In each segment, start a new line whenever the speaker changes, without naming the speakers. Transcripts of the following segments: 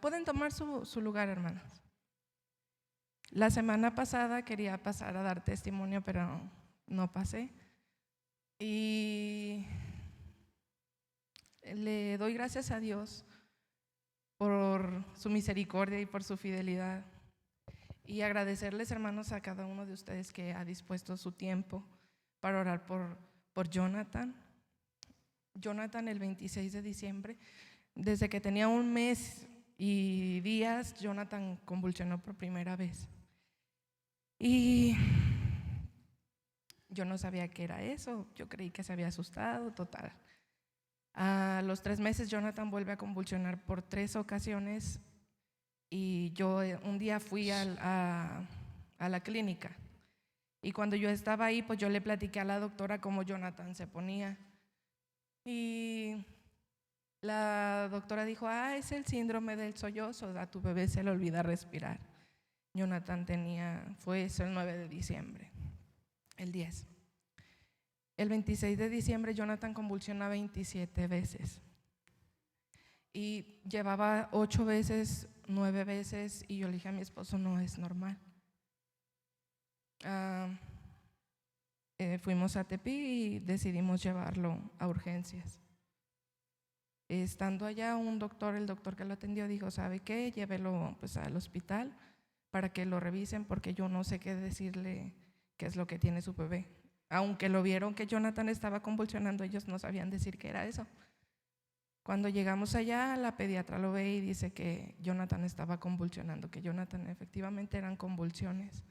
Pueden tomar su lugar, hermanos. La semana pasada quería pasar a dar testimonio, pero no pasé. Y le doy gracias a Dios por su misericordia y por su fidelidad. Y agradecerles, hermanos, a cada uno de ustedes que ha dispuesto su tiempo para orar por Jonathan. Jonathan, el 26 de diciembre, desde que tenía 1 mes y días, Jonathan convulsionó por primera vez. Y yo no sabía qué era eso, yo creí que se había asustado, total. A los 3 meses Jonathan vuelve a convulsionar por 3 ocasiones y yo un día fui a la clínica y cuando yo estaba ahí, pues yo le platiqué a la doctora cómo Jonathan se ponía y la doctora dijo, es el síndrome del sollozo, a tu bebé se le olvida respirar. Jonathan fue eso el 9 de diciembre, el 10. El 26 de diciembre Jonathan convulsiona 27 veces y llevaba 8 veces, 9 veces y yo le dije a mi esposo, no es normal. Fuimos a Tepi y decidimos llevarlo a urgencias. Estando allá el doctor que lo atendió dijo, ¿sabe qué? Llévelo pues al hospital para que lo revisen porque yo no sé qué decirle qué es lo que tiene su bebé. Aunque lo vieron que Jonathan estaba convulsionando, ellos no sabían decir qué era eso. Cuando llegamos allá, la pediatra lo ve y dice que Jonathan estaba convulsionando, que Jonathan efectivamente eran convulsiones.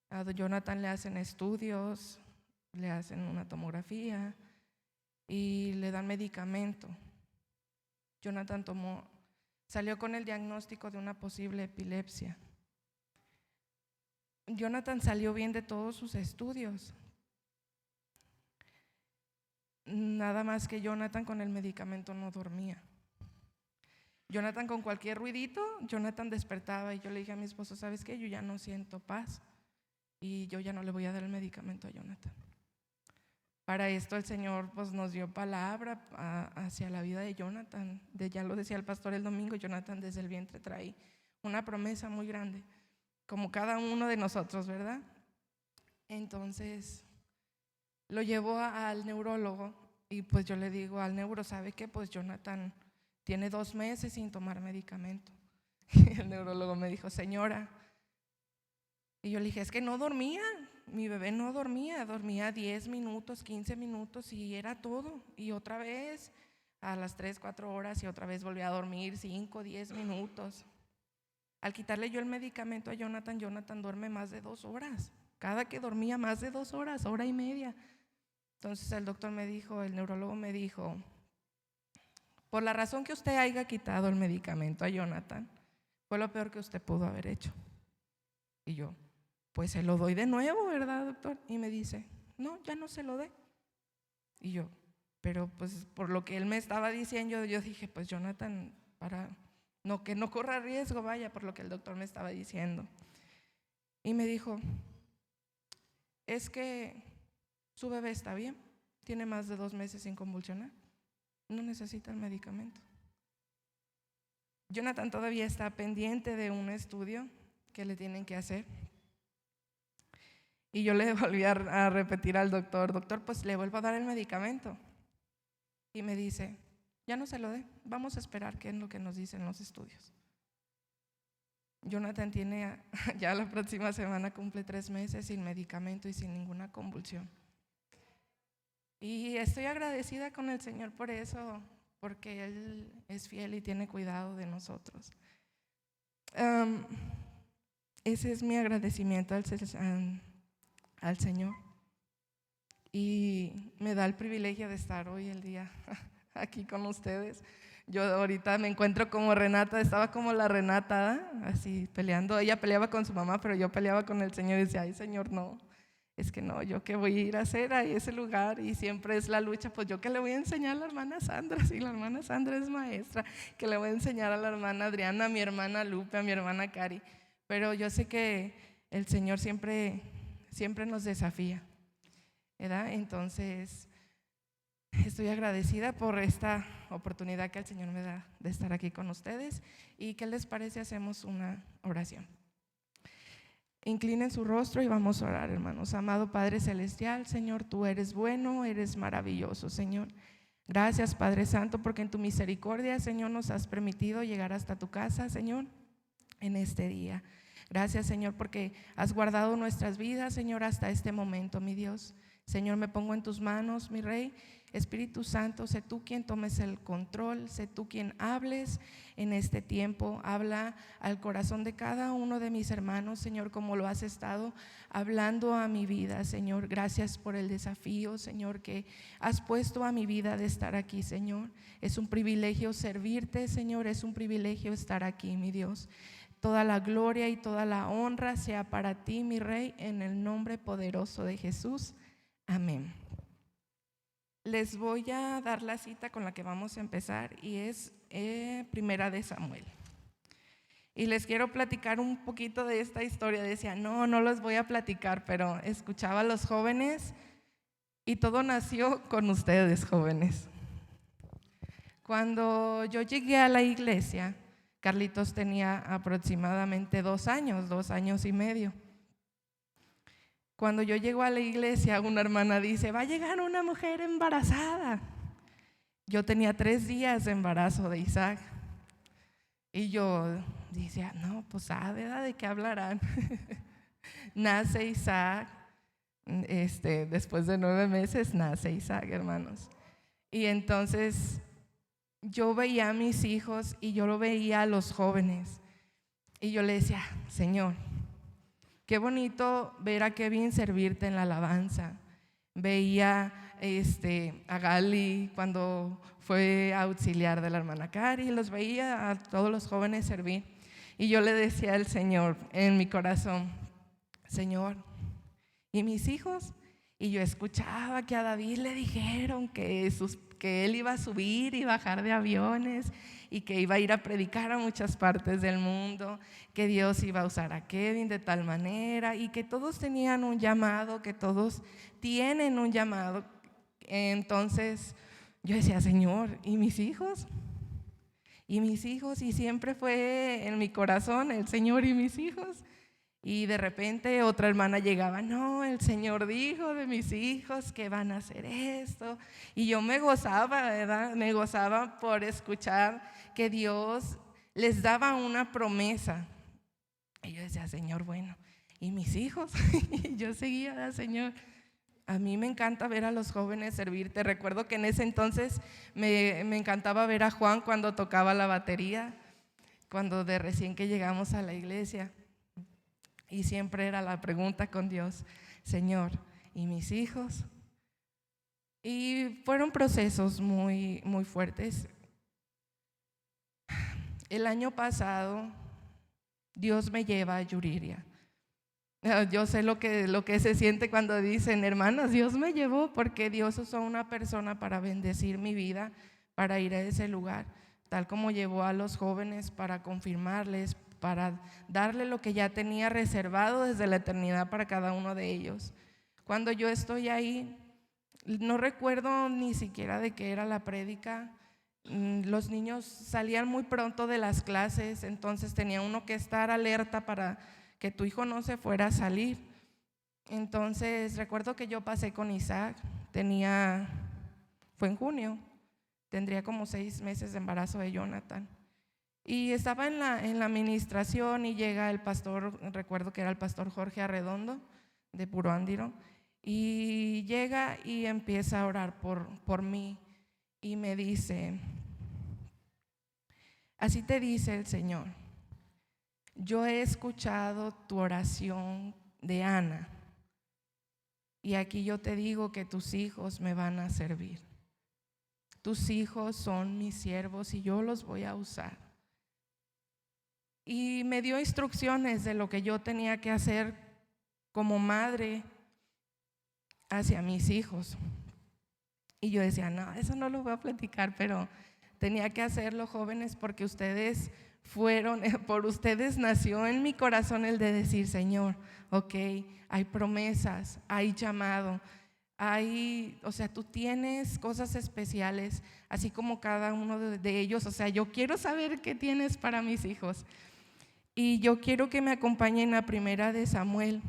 A Jonathan le hacen estudios, le hacen una tomografía y le dan medicamento. Jonathan salió con el diagnóstico de una posible epilepsia. Jonathan salió bien de todos sus estudios. Nada más que Jonathan con el medicamento no dormía. Jonathan con cualquier ruidito, Jonathan despertaba y yo le dije a mi esposo, ¿sabes qué? Yo ya no siento paz y yo ya no le voy a dar el medicamento a Jonathan. Para esto el Señor pues nos dio palabra hacia la vida de Jonathan. Ya lo decía el pastor el domingo, Jonathan desde el vientre trae una promesa muy grande, como cada uno de nosotros, ¿verdad? Entonces lo llevó al neurólogo y pues yo le digo al neuro, ¿sabe qué? Pues Jonathan tiene 2 meses sin tomar medicamento. Y el neurólogo me dijo, señora, y yo le dije, es que no dormía, mi bebé no dormía, dormía 10 minutos, 15 minutos y era todo. Y otra vez a las 3, 4 horas y otra vez volvía a dormir 5, 10 minutos. Al quitarle yo el medicamento a Jonathan, Jonathan duerme más de 2 horas. Cada que dormía más de 2 horas, 1 hora y media. Entonces el doctor me dijo, el neurólogo me dijo, por la razón que usted haya quitado el medicamento a Jonathan, fue lo peor que usted pudo haber hecho. Y yo, pues se lo doy de nuevo, ¿verdad, doctor? Y me dice, no, ya no se lo dé. Y yo, pero pues por lo que él me estaba diciendo, yo dije, pues Jonathan, para que no corra riesgo, vaya, por lo que el doctor me estaba diciendo. Y me dijo, es que su bebé está bien, tiene más de 2 meses sin convulsionar, no necesita el medicamento. Jonathan todavía está pendiente de un estudio que le tienen que hacer. Y yo le volví a repetir al doctor, pues le vuelvo a dar el medicamento. Y me dice, ya no se lo dé, vamos a esperar qué es lo que nos dicen los estudios. Jonathan ya la próxima semana cumple 3 meses sin medicamento y sin ninguna convulsión. Y estoy agradecida con el Señor por eso, porque Él es fiel y tiene cuidado de nosotros. Ese es mi agradecimiento al Señor. Y me da el privilegio de estar hoy el día aquí con ustedes. Yo ahorita me encuentro como Renata, estaba como la Renata, así peleando. Ella peleaba con su mamá, pero yo peleaba con el Señor y decía, ay Señor, no, es que no, yo qué voy a ir a hacer a ese lugar. Y siempre es la lucha, pues yo qué le voy a enseñar a la hermana Sandra, si la hermana Sandra es maestra, que le voy a enseñar a la hermana Adriana, a mi hermana Lupe, a mi hermana Cari. Pero yo sé que el Señor siempre nos desafía, ¿verdad? Entonces estoy agradecida por esta oportunidad que el Señor me da de estar aquí con ustedes. ¿Y qué les parece? Hacemos una oración. Inclinen su rostro y vamos a orar, hermanos. Amado Padre Celestial, Señor, tú eres bueno, eres maravilloso, Señor. Gracias, Padre Santo, porque en tu misericordia, Señor, nos has permitido llegar hasta tu casa, Señor, en este día. Gracias, Señor, porque has guardado nuestras vidas, Señor, hasta este momento, mi Dios. Señor, me pongo en tus manos, mi Rey. Espíritu Santo, sé tú quien tomes el control, sé tú quien hables en este tiempo. Habla al corazón de cada uno de mis hermanos, Señor, como lo has estado hablando a mi vida, Señor. Gracias por el desafío, Señor, que has puesto a mi vida de estar aquí, Señor. Es un privilegio servirte, Señor, es un privilegio estar aquí, mi Dios. Toda la gloria y toda la honra sea para ti, mi Rey, en el nombre poderoso de Jesús. Amén. Les voy a dar la cita con la que vamos a empezar y es Primera de Samuel. Y les quiero platicar un poquito de esta historia. Decía, no les voy a platicar, pero escuchaba a los jóvenes y todo nació con ustedes, jóvenes. Cuando yo llegué a la iglesia, Carlitos tenía aproximadamente 2 años y medio. Cuando yo llego a la iglesia, una hermana dice, va a llegar una mujer embarazada. Yo tenía 3 días de embarazo de Isaac. Y yo decía, no, pues ¿verdad? ¿De qué hablarán? Nace Isaac, después de 9 meses nace Isaac, hermanos. Y entonces yo veía a mis hijos y yo lo veía a los jóvenes. Y yo le decía, Señor, qué bonito ver a Kevin servirte en la alabanza. Veía a Gali cuando fue auxiliar de la hermana Cari, los veía a todos los jóvenes servir. Y yo le decía al Señor en mi corazón, Señor, ¿y mis hijos? Y yo escuchaba que a David le dijeron que él iba a subir y bajar de aviones y que iba a ir a predicar a muchas partes del mundo, que Dios iba a usar a Kevin de tal manera y que todos tenían un llamado, que todos tienen un llamado. Entonces yo decía, Señor, ¿y mis hijos? ¿Y mis hijos? Y siempre fue en mi corazón el Señor y mis hijos. Y de repente otra hermana llegaba, no, el Señor dijo de mis hijos que van a hacer esto. Y yo me gozaba, ¿verdad? Me gozaba por escuchar que Dios les daba una promesa. Y yo decía, Señor, bueno, ¿y mis hijos? Y yo seguía, Señor. A mí me encanta ver a los jóvenes servirte. Recuerdo que en ese entonces me encantaba ver a Juan cuando tocaba la batería, cuando de recién que llegamos a la iglesia. Y siempre era la pregunta con Dios, Señor, ¿y mis hijos? Y fueron procesos muy, muy fuertes. El año pasado, Dios me lleva a Yuriria. Yo sé lo que se siente cuando dicen, hermanos, Dios me llevó, porque Dios usó una persona para bendecir mi vida, para ir a ese lugar, tal como llevó a los jóvenes para confirmarles, para darle lo que ya tenía reservado desde la eternidad para cada uno de ellos. Cuando yo estoy ahí, no recuerdo ni siquiera de qué era la prédica. Los niños salían muy pronto de las clases, entonces tenía uno que estar alerta para que tu hijo no se fuera a salir. Entonces recuerdo que yo pasé con Isaac, fue en junio, tendría como 6 meses de embarazo de Jonathan. Y estaba en la administración y llega el pastor, recuerdo que era el pastor Jorge Arredondo de Puro Ándiro, y llega y empieza a orar por mí y me dice, así te dice el Señor, yo he escuchado tu oración de Ana y aquí yo te digo que tus hijos me van a servir. Tus hijos son mis siervos y yo los voy a usar. Y me dio instrucciones de lo que yo tenía que hacer como madre hacia mis hijos. Y yo decía, no, eso no lo voy a platicar, pero tenía que hacerlo, jóvenes, porque ustedes por ustedes nació en mi corazón el de decir, Señor, ok, hay promesas, hay llamado, o sea, tú tienes cosas especiales, así como cada uno de ellos. O sea, yo quiero saber qué tienes para mis hijos. Y yo quiero que me acompañen a Primera de Samuel.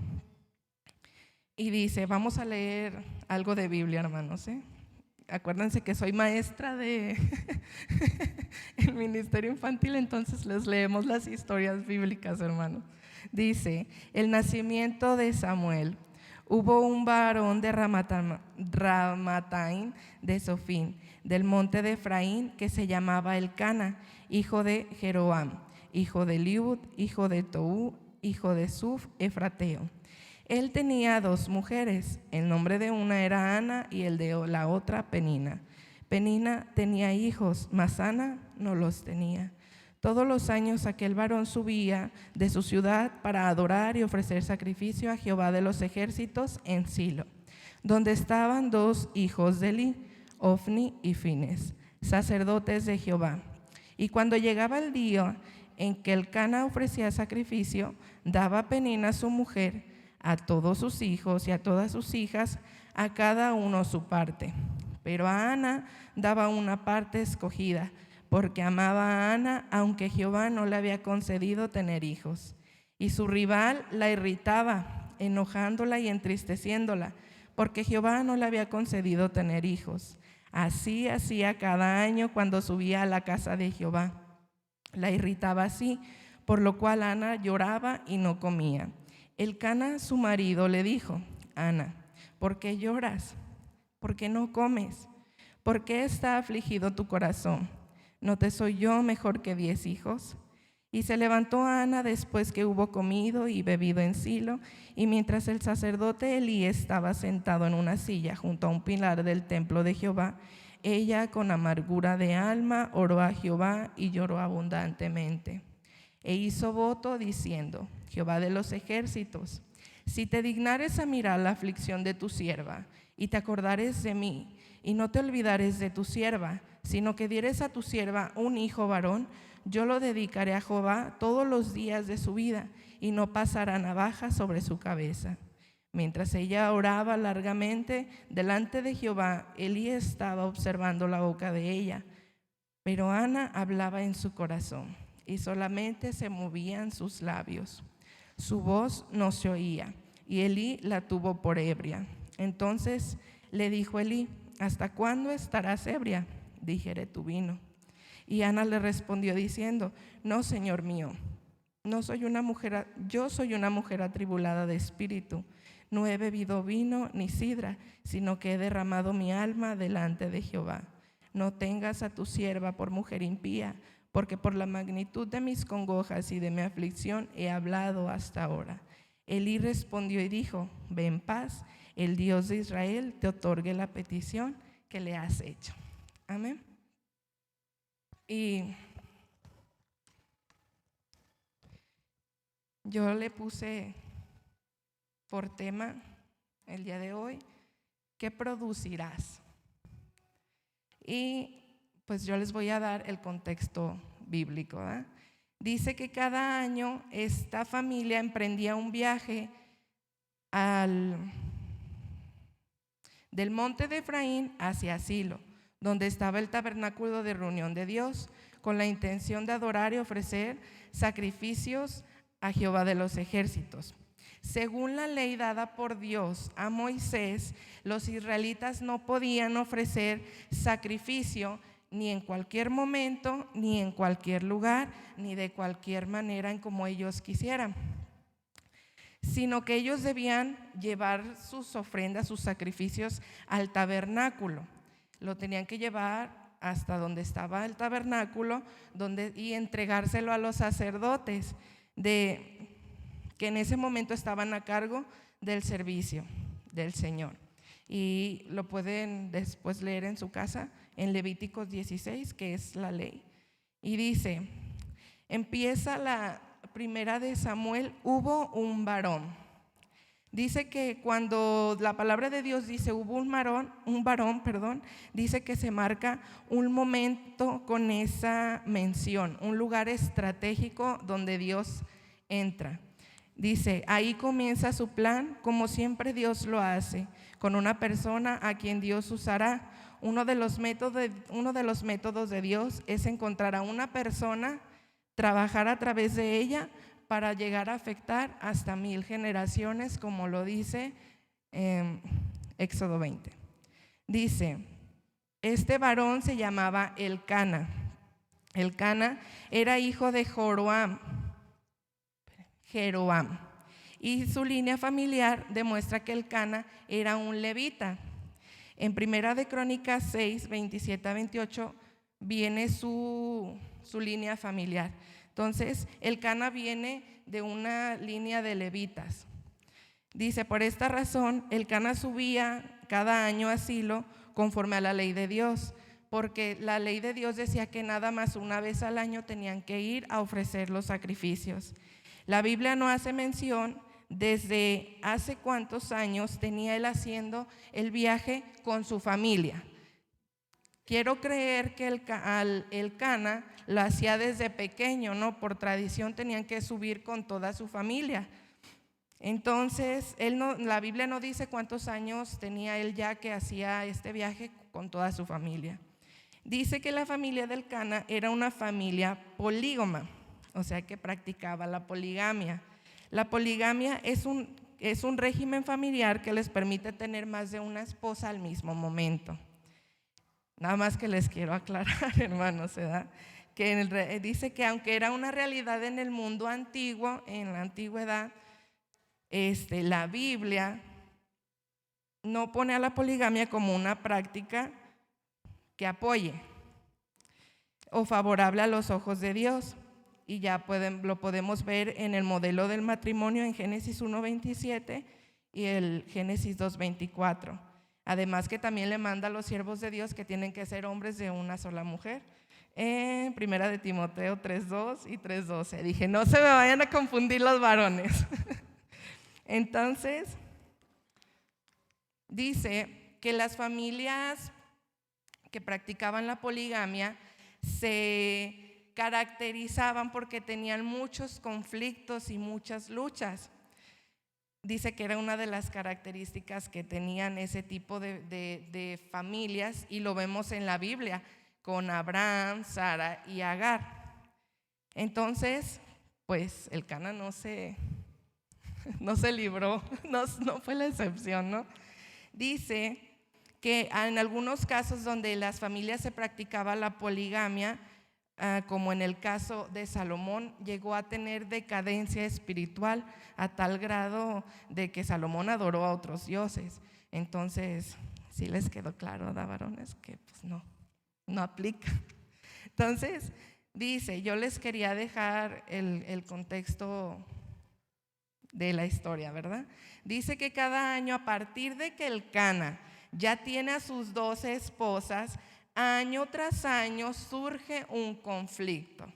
Y dice, vamos a leer algo de Biblia, hermanos, ¿eh? Acuérdense que soy maestra de el ministerio infantil, entonces les leemos las historias bíblicas, hermanos. Dice, el nacimiento de Samuel. Hubo un varón de Ramataim de Sofín, del monte de Efraín, que se llamaba Elcana, hijo de Jeroam, hijo de Eliud, hijo de Tou, hijo de Suf, efrateo. Él tenía 2 mujeres, el nombre de una era Ana y el de la otra Penina. Penina tenía hijos, mas Ana no los tenía. Todos los años aquel varón subía de su ciudad para adorar y ofrecer sacrificio a Jehová de los ejércitos en Silo, donde estaban 2 hijos de Eli, Ofni y Fines, sacerdotes de Jehová. Y cuando llegaba el día en que Elcana ofrecía sacrificio, daba Penina su mujer a todos sus hijos y a todas sus hijas, a cada uno su parte. Pero a Ana daba una parte escogida, porque amaba a Ana, aunque Jehová no le había concedido tener hijos. Y su rival la irritaba, enojándola y entristeciéndola, porque Jehová no le había concedido tener hijos. Así hacía cada año cuando subía a la casa de Jehová. La irritaba así, por lo cual Ana lloraba y no comía. Elcana, su marido, le dijo, Ana, ¿por qué lloras? ¿Por qué no comes? ¿Por qué está afligido tu corazón? ¿No te soy yo mejor que 10 hijos? Y se levantó Ana después que hubo comido y bebido en Silo, y mientras el sacerdote Elí estaba sentado en una silla junto a un pilar del templo de Jehová, ella con amargura de alma oró a Jehová y lloró abundantemente. E hizo voto diciendo, Jehová de los ejércitos, si te dignares a mirar la aflicción de tu sierva, y te acordares de mí, y no te olvidares de tu sierva, sino que dieres a tu sierva un hijo varón, yo lo dedicaré a Jehová todos los días de su vida, y no pasará navaja sobre su cabeza. Mientras ella oraba largamente delante de Jehová, Elí estaba observando la boca de ella, pero Ana hablaba en su corazón, y solamente se movían sus labios. Su voz no se oía, y Elí la tuvo por ebria. Entonces le dijo Elí, ¿hasta cuándo estarás ebria? Digiere tu vino. Y Ana le respondió diciendo, no, Señor mío, yo soy una mujer atribulada de espíritu. No he bebido vino ni sidra, sino que he derramado mi alma delante de Jehová. No tengas a tu sierva por mujer impía, porque por la magnitud de mis congojas y de mi aflicción he hablado hasta ahora. Elí respondió y dijo, ve en paz, el Dios de Israel te otorgue la petición que le has hecho. Amén. Y yo le puse por tema el día de hoy, ¿qué producirás? Y pues yo les voy a dar el contexto bíblico, ¿verdad? Dice que cada año esta familia emprendía un viaje del monte de Efraín hacia Silo, donde estaba el tabernáculo de reunión de Dios, con la intención de adorar y ofrecer sacrificios a Jehová de los ejércitos. Según la ley dada por Dios a Moisés, los israelitas no podían ofrecer sacrificio ni en cualquier momento, ni en cualquier lugar, ni de cualquier manera en como ellos quisieran, sino que ellos debían llevar sus ofrendas, sus sacrificios al tabernáculo. Lo tenían que llevar hasta donde estaba el tabernáculo y entregárselo a los sacerdotes que en ese momento estaban a cargo del servicio del Señor. Y lo pueden después leer en su casa en Levíticos 16, que es la ley. Y dice, empieza la primera de Samuel, hubo un varón. Dice que cuando la palabra de Dios dice hubo un varón, dice que se marca un momento con esa mención, un lugar estratégico donde Dios entra. Dice, ahí comienza su plan, como siempre Dios lo hace, con una persona a quien Dios usará. Uno de los métodos de Dios es encontrar a una persona, trabajar a través de ella para llegar a afectar hasta 1000 generaciones, como lo dice Éxodo 20. Dice, este varón se llamaba Elcana. Elcana era hijo de Jeroam, y su línea familiar demuestra que Elcana era un levita. En Primera de Crónicas 6, 27 a 28 viene su línea familiar. Entonces, Elcana viene de una línea de levitas. Dice, por esta razón, Elcana subía cada año a Silo conforme a la ley de Dios, porque la ley de Dios decía que nada más una vez al año tenían que ir a ofrecer los sacrificios. La Biblia no hace mención desde hace cuántos años tenía él haciendo el viaje con su familia. Quiero creer que Elcana lo hacía desde pequeño, ¿no? Por tradición tenían que subir con toda su familia. Entonces, la Biblia no dice cuántos años tenía él ya que hacía este viaje con toda su familia. Dice que la familia de Elcana era una familia polígama, o sea que practicaba la poligamia. La poligamia es un régimen familiar que les permite tener más de una esposa al mismo momento. Nada más que les quiero aclarar, hermanos, ¿verdad? Que dice que aunque era una realidad en el mundo antiguo, en la antigüedad, la Biblia no pone a la poligamia como una práctica que apoye o favorable a los ojos de Dios. Y ya lo podemos ver en el modelo del matrimonio en Génesis 1:27 y el Génesis 2:24. Además que también le manda a los siervos de Dios que tienen que ser hombres de una sola mujer. En Primera de Timoteo 3:2 y 3:12. Dije, no se me vayan a confundir los varones. Entonces, dice que las familias que practicaban la poligamia se caracterizaban porque tenían muchos conflictos y muchas luchas. Dice que era una de las características que tenían ese tipo de familias, y lo vemos en la Biblia con Abraham, Sara y Agar. Entonces, pues Elcana no se libró, no fue la excepción, ¿no? Dice que en algunos casos donde las familias se practicaba la poligamia, como en el caso de Salomón, llegó a tener decadencia espiritual a tal grado de que Salomón adoró a otros dioses. Entonces, sí les quedó claro, ¿verdad, varones? Que pues no aplica. Entonces, dice, yo les quería dejar el contexto de la historia, ¿verdad? Dice que cada año, a partir de que Elcana ya tiene a sus 12 esposas, año tras año surge un conflicto.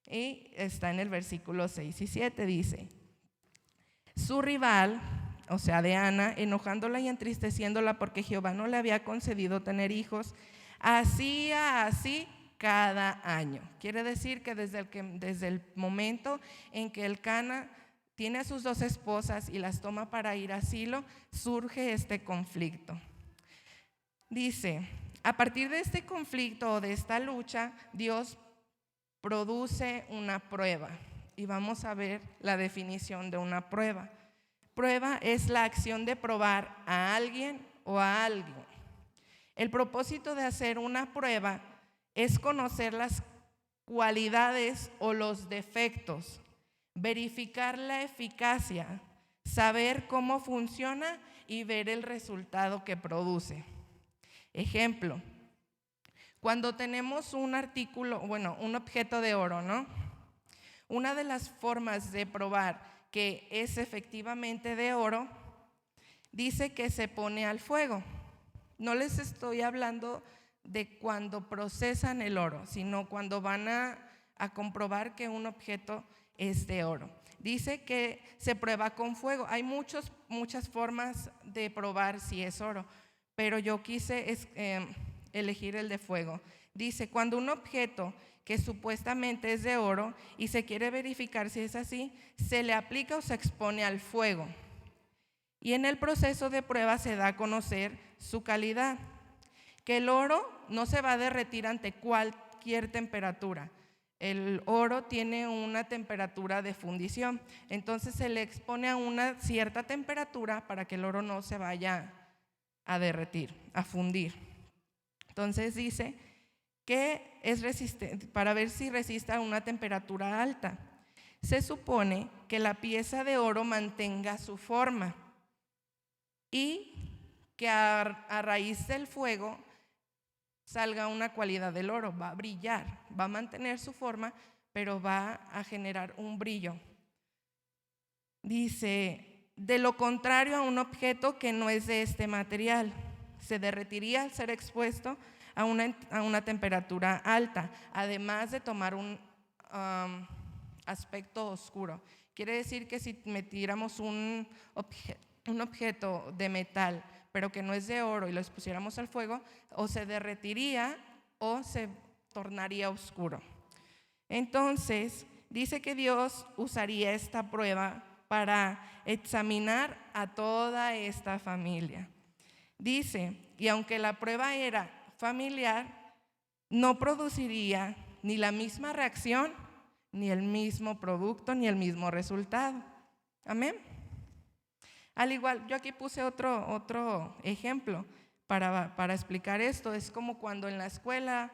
Y está en el versículo 6 y 7, dice: su rival, o sea de Ana, enojándola y entristeciéndola porque Jehová no le había concedido tener hijos, hacía así cada año. Quiere decir que desde el momento en que Elcana tiene a sus 2 esposas y las toma para ir a Silo, surge este conflicto. Dice, a partir de este conflicto o de esta lucha, Dios produce una prueba. Y vamos a ver la definición de una prueba. Prueba es la acción de probar a alguien o a algo. El propósito de hacer una prueba es conocer las cualidades o los defectos, verificar la eficacia, saber cómo funciona y ver el resultado que produce. Ejemplo, cuando tenemos un objeto de oro, ¿no? Una de las formas de probar que es efectivamente de oro, dice que se pone al fuego. No les estoy hablando de cuando procesan el oro, sino cuando van a comprobar que un objeto es de oro. Dice que se prueba con fuego. Hay muchas formas de probar si es oro, pero yo quise elegir el de fuego. Dice, cuando un objeto que supuestamente es de oro y se quiere verificar si es así, se le aplica o se expone al fuego. Y en el proceso de prueba se da a conocer su calidad. Que el oro no se va a derretir ante cualquier temperatura. El oro tiene una temperatura de fundición, entonces se le expone a una cierta temperatura para que el oro no se vaya a derretir, a fundir. Entonces dice que es resistente, para ver si resiste a una temperatura alta. Se supone que la pieza de oro mantenga su forma y que a raíz del fuego salga una cualidad del oro, va a brillar, va a mantener su forma, pero va a generar un brillo. Dice, de lo contrario a un objeto que no es de este material, se derretiría al ser expuesto a una temperatura alta, además de tomar un aspecto oscuro. Quiere decir que si metiéramos un objeto de metal, pero que no es de oro, y lo expusiéramos al fuego, o se derretiría o se tornaría oscuro. Entonces, dice que Dios usaría esta prueba para examinar a toda esta familia. Dice, y aunque la prueba era familiar, no produciría ni la misma reacción, ni el mismo producto, ni el mismo resultado. Amén. Al igual, yo aquí puse otro ejemplo para explicar esto. Es como cuando en la escuela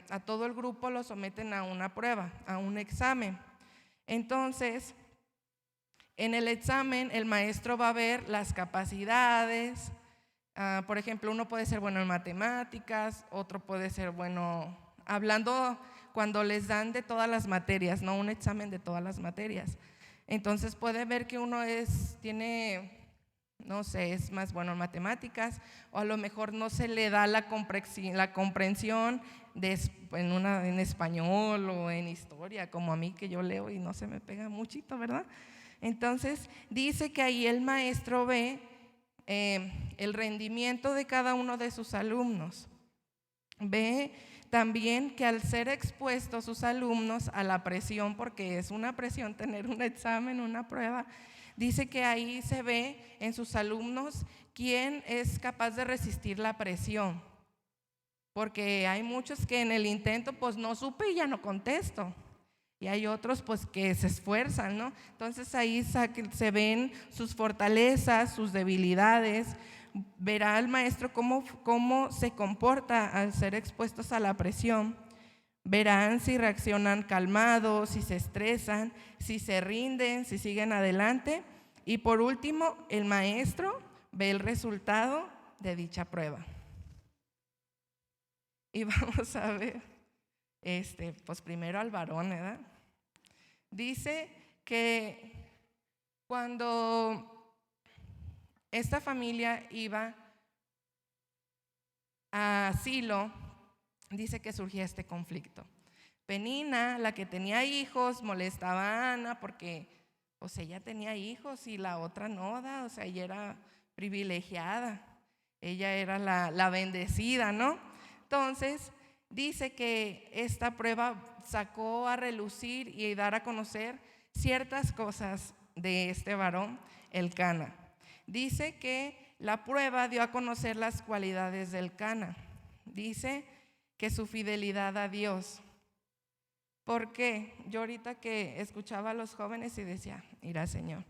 a todo el grupo lo someten a una prueba, a un examen. Entonces, en el examen el maestro va a ver las capacidades. Por ejemplo, uno puede ser bueno en matemáticas, otro puede ser bueno hablando cuando les dan de todas las materias, no un examen de todas las materias. Entonces puede ver que uno tiene, no sé, es más bueno en matemáticas, o a lo mejor no se le da la comprensión en español o en historia, como a mí que yo leo y no se me pega muchito, ¿verdad? Entonces dice que ahí el maestro ve el rendimiento de cada uno de sus alumnos. Ve también que al ser expuestos sus alumnos a la presión, porque es una presión tener un examen, una prueba, dice que ahí se ve en sus alumnos quién es capaz de resistir la presión. Porque hay muchos que en el intento pues no supe y ya no contesto. Y hay otros pues que se esfuerzan, ¿no? Entonces ahí se ven sus fortalezas, sus debilidades. Verá el maestro cómo se comporta al ser expuestos a la presión. Verán si reaccionan calmados, si se estresan, si se rinden, si siguen adelante. Y por último, el maestro ve el resultado de dicha prueba. Y vamos a ver, pues primero al varón, ¿verdad? Dice que cuando esta familia iba a Silo, dice que surgía este conflicto. Penina, la que tenía hijos, molestaba a Ana porque pues ella tenía hijos y la otra no, o sea, ella era privilegiada, ella era la bendecida, ¿no? Entonces dice que esta prueba sacó a relucir y dar a conocer ciertas cosas de este varón, Elcana. Dice que la prueba dio a conocer las cualidades de Elcana. Dice que su fidelidad a Dios. ¿Por qué? Yo ahorita que escuchaba a los jóvenes y decía, mira, Señor,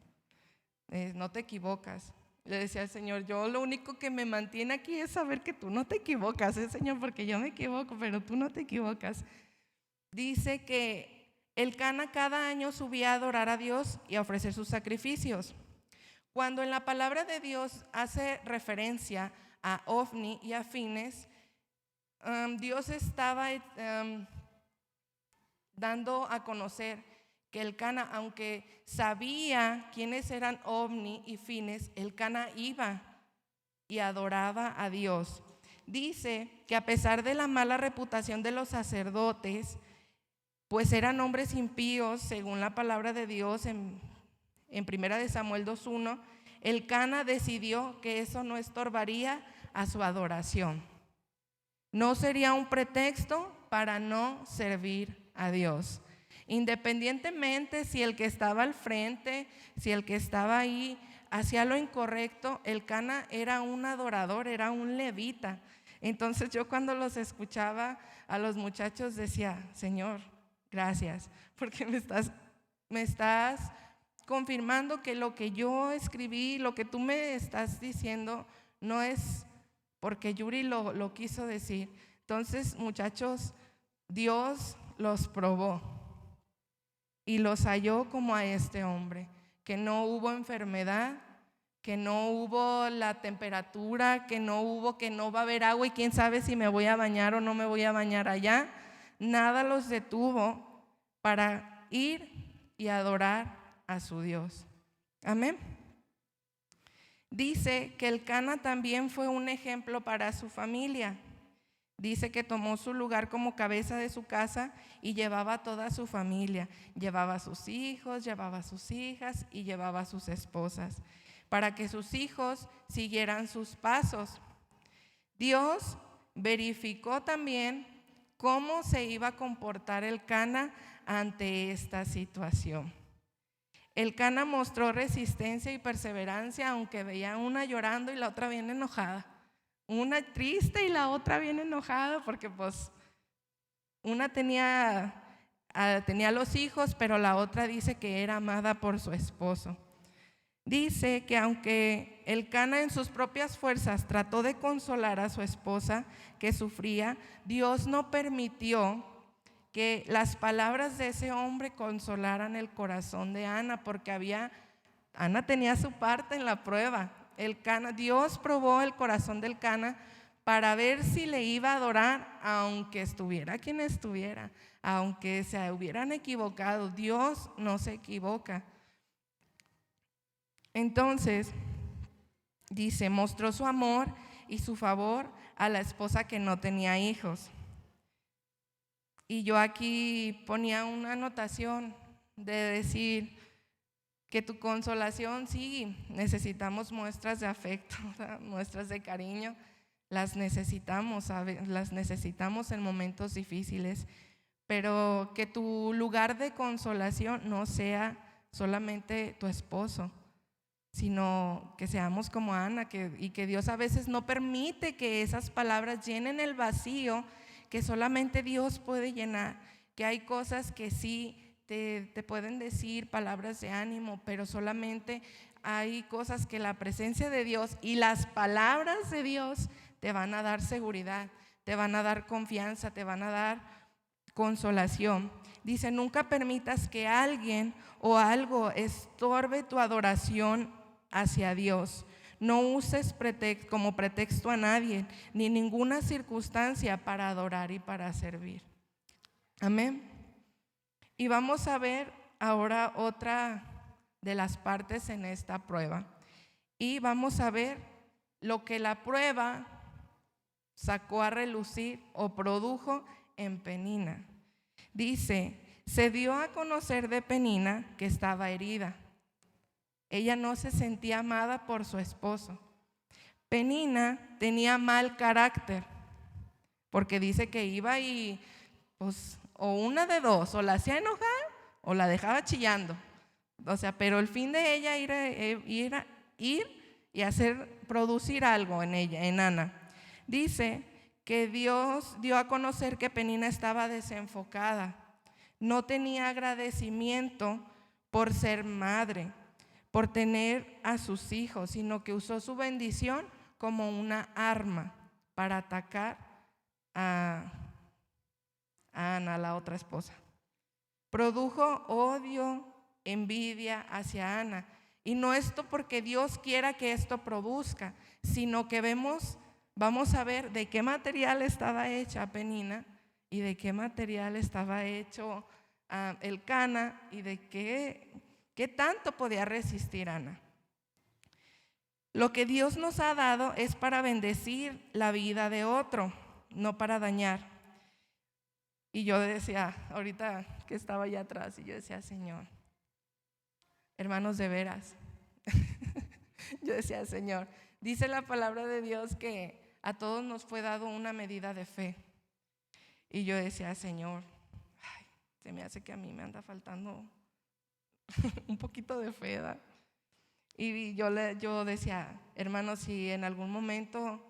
no te equivocas. Le decía al Señor, yo lo único que me mantiene aquí es saber que tú no te equivocas, Señor, porque yo me equivoco, pero tú no te equivocas. Dice que Elcana cada año subía a adorar a Dios y a ofrecer sus sacrificios. Cuando en la palabra de Dios hace referencia a Ofni y a Fines, Dios estaba dando a conocer que Elcana, aunque sabía quiénes eran Ofni y Fines, Elcana iba y adoraba a Dios. Dice que a pesar de la mala reputación de los sacerdotes, pues eran hombres impíos, según la palabra de Dios en 1 Samuel 2:1, Elcana decidió que eso no estorbaría a su adoración. no sería un pretexto para no servir a Dios. Independientemente si el que estaba al frente, si el que estaba ahí hacía lo incorrecto, Elcana era un adorador, era un levita. Entonces yo cuando los escuchaba a los muchachos decía, Señor, gracias, porque me estás confirmando que lo que yo escribí, lo que tú me estás diciendo, no es porque Yuri lo quiso decir. Entonces, muchachos, Dios los probó y los halló como a este hombre, que no hubo enfermedad, que no hubo la temperatura, que no va a haber agua y quién sabe si me voy a bañar o no me voy a bañar allá. Nada los detuvo para ir y adorar a su Dios. Amén. Dice que Elcana también fue un ejemplo para su familia. Dice que tomó su lugar como cabeza de su casa y llevaba a toda su familia. Llevaba a sus hijos, llevaba a sus hijas y llevaba a sus esposas, para que sus hijos siguieran sus pasos. Dios verificó también cómo se iba a comportar Elcana ante esta situación. Elcana mostró resistencia y perseverancia, aunque veía una llorando y la otra bien enojada. Una triste y la otra bien enojada, porque pues una tenía los hijos, pero la otra dice que era amada por su esposo. Dice que aunque Elcana en sus propias fuerzas trató de consolar a su esposa que sufría, Dios no permitió que las palabras de ese hombre consolaran el corazón de Ana, porque Ana tenía su parte en la prueba. Dios probó el corazón de Elcana para ver si le iba a adorar, aunque estuviera quien estuviera, aunque se hubieran equivocado. Dios no se equivoca. Entonces, dice, mostró su amor y su favor a la esposa que no tenía hijos. Y yo aquí ponía una anotación de decir que tu consolación, sí, necesitamos muestras de afecto, muestras de cariño, las necesitamos en momentos difíciles, pero que tu lugar de consolación no sea solamente tu esposo, sino que seamos como Ana, y que Dios a veces no permite que esas palabras llenen el vacío que solamente Dios puede llenar, que hay cosas que sí te pueden decir palabras de ánimo, pero solamente hay cosas que la presencia de Dios y las palabras de Dios te van a dar seguridad, te van a dar confianza, te van a dar consolación. Dice, nunca permitas que alguien o algo estorbe tu adoración hacia Dios. No uses como pretexto a nadie ni ninguna circunstancia para adorar y para servir. Amén. Y vamos a ver ahora otra de las partes en esta prueba. Y vamos a ver lo que la prueba sacó a relucir o produjo en Penina. Dice, se dio a conocer de Penina que estaba herida. Ella no se sentía amada por su esposo. Penina tenía mal carácter, porque dice que iba y pues o una de dos, o la hacía enojar o la dejaba chillando. O sea, pero el fin de ella ir y producir algo en ella, en Ana. Dice que Dios dio a conocer que Penina estaba desenfocada, no tenía agradecimiento por ser madre, por tener a sus hijos, sino que usó su bendición como una arma para atacar a Ana, la otra esposa. Produjo odio, envidia hacia Ana. Y no esto porque Dios quiera que esto produzca, sino que vamos a ver de qué material estaba hecha Penina y de qué material estaba hecho Elcana y de qué tanto podía resistir Ana. Lo que Dios nos ha dado es para bendecir la vida de otro, no para dañar. Y yo decía, ahorita que estaba allá atrás, y yo decía, Señor, hermanos, de veras. Yo decía, Señor, dice la palabra de Dios que a todos nos fue dado una medida de fe. Y yo decía, Señor, ay, se me hace que a mí me anda faltando un poquito de fe, ¿verdad? Y yo decía, hermanos, si en algún momento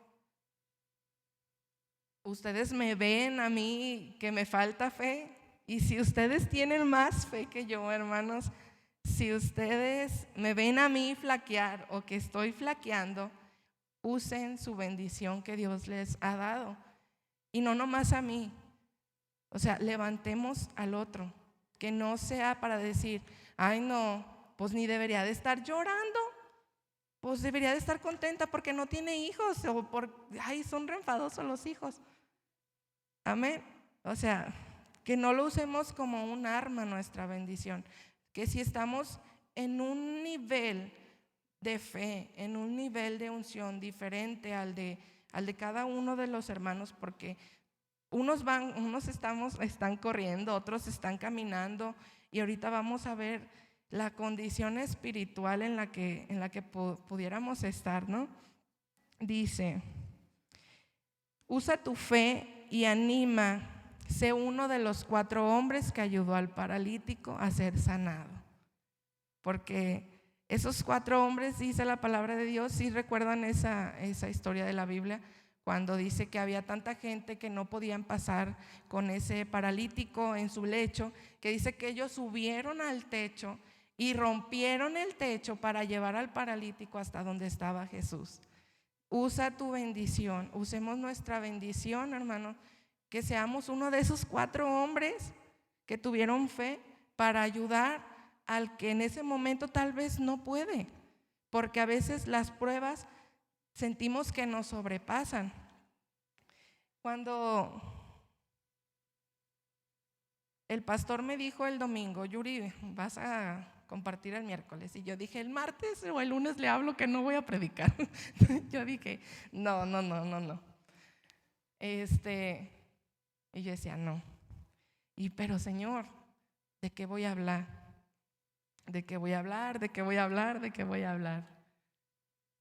ustedes me ven a mí que me falta fe, y si ustedes tienen más fe que yo, hermanos, si ustedes me ven a mí flaquear o que estoy flaqueando, usen su bendición que Dios les ha dado. Y no nomás a mí. O sea, levantemos al otro. Que no sea para decir, ay no, pues ni debería de estar llorando. Pues debería de estar contenta porque no tiene hijos. O ay, son re enfadosos los hijos. Amén. O sea, que no lo usemos como un arma nuestra bendición. Que si estamos en un nivel de fe, en un nivel de unción diferente al de cada uno de los hermanos, porque unos están corriendo, otros están caminando, y ahorita vamos a ver la condición espiritual en la que pudiéramos estar, ¿no? Dice, usa tu fe y anima. Sé uno de los 4 hombres que ayudó al paralítico a ser sanado. Porque esos 4 hombres, dice la palabra de Dios, ¿sí recuerdan esa historia de la Biblia? Cuando dice que había tanta gente que no podían pasar con ese paralítico en su lecho, que dice que ellos subieron al techo y rompieron el techo para llevar al paralítico hasta donde estaba Jesús. Usa tu bendición, usemos nuestra bendición, hermano. Que seamos uno de esos 4 hombres que tuvieron fe para ayudar al que en ese momento tal vez no puede, porque a veces las pruebas sentimos que nos sobrepasan. Cuando el pastor me dijo el domingo, Yuri, vas a compartir el miércoles, y yo dije, el martes o el lunes le hablo que no voy a predicar. Yo dije, no. Y yo decía, no. Pero Señor, ¿de qué voy a hablar? ¿De qué voy a hablar? ¿De qué voy a hablar? ¿De qué voy a hablar?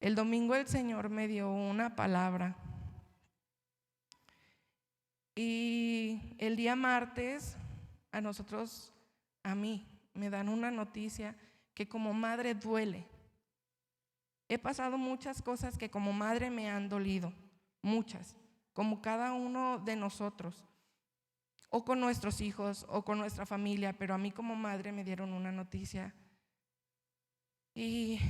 El domingo el Señor me dio una palabra. Y el día martes a mí, me dan una noticia que como madre duele. He pasado muchas cosas que como madre me han dolido, muchas, como cada uno de nosotros. O con nuestros hijos, o con nuestra familia, pero a mí como madre me dieron una noticia. Y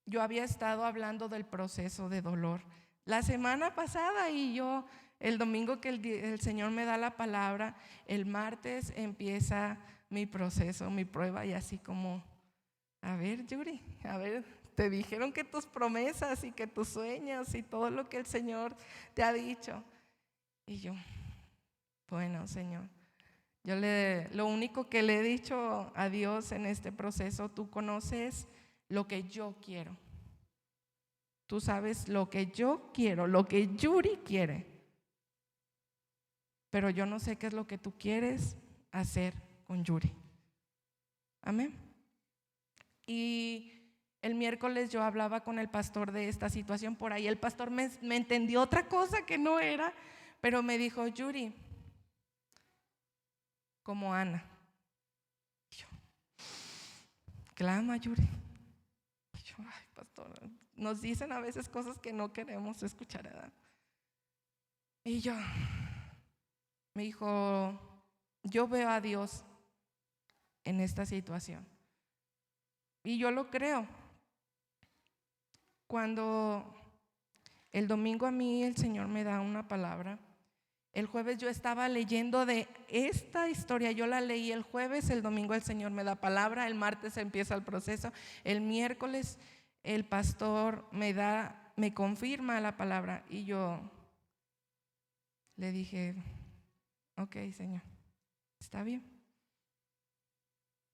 yo había estado hablando del proceso de dolor la semana pasada, y yo el domingo que el Señor me da la palabra, el martes empieza mi proceso, mi prueba, y así como, a ver, Yuri, a ver, te dijeron que tus promesas y que tus sueños y todo lo que el Señor te ha dicho. Y yo, bueno, Señor, lo único que le he dicho a Dios en este proceso, tú conoces lo que yo quiero. Tú sabes lo que yo quiero, lo que Yuri quiere. Pero yo no sé qué es lo que tú quieres hacer con Yuri. Amén. Y el miércoles yo hablaba con el pastor de esta situación por ahí. El pastor me entendió otra cosa que no era, pero me dijo, Yuri, como Ana. Y yo, clama, Yuri. Y yo, ay, pastor, nos dicen a veces cosas que no queremos escuchar, ¿verdad? Y yo, me dijo, yo veo a Dios en esta situación. Y yo lo creo. Cuando el domingo a mí el Señor me da una palabra, el jueves yo estaba leyendo de esta historia, yo la leí el jueves, el domingo el Señor me da palabra, el martes empieza el proceso, el miércoles el pastor me confirma la palabra, y yo le dije, ok, Señor, está bien.